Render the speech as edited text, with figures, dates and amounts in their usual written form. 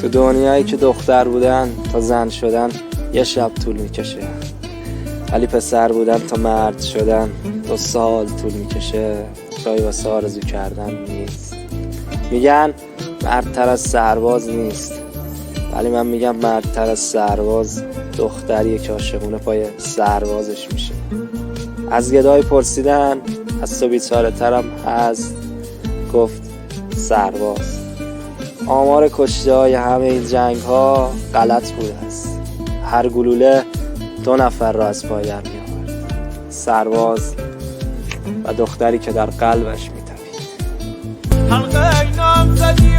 تو دنیایی که دختر بودن تا زن شدن یه شب طول میکشه، ولی پسر بودن تا مرد شدن 2 سال طول میکشه. جایی واسه آرزو کردن نیست. میگن مردتر از سرباز نیست، ولی من میگم مردتر از سرباز دختریه که عاشقونه پای سربازش میشه. از گدای پرسیدن از تو بیچاره ترم هست، گفت سرباز. آمار کشته های همه این جنگ ها غلط بوده است. هر گلوله 2 نفر را از پای در می‌آورد، سرباز و دختری که در قلبش می‌تپید. حلقه نام زدی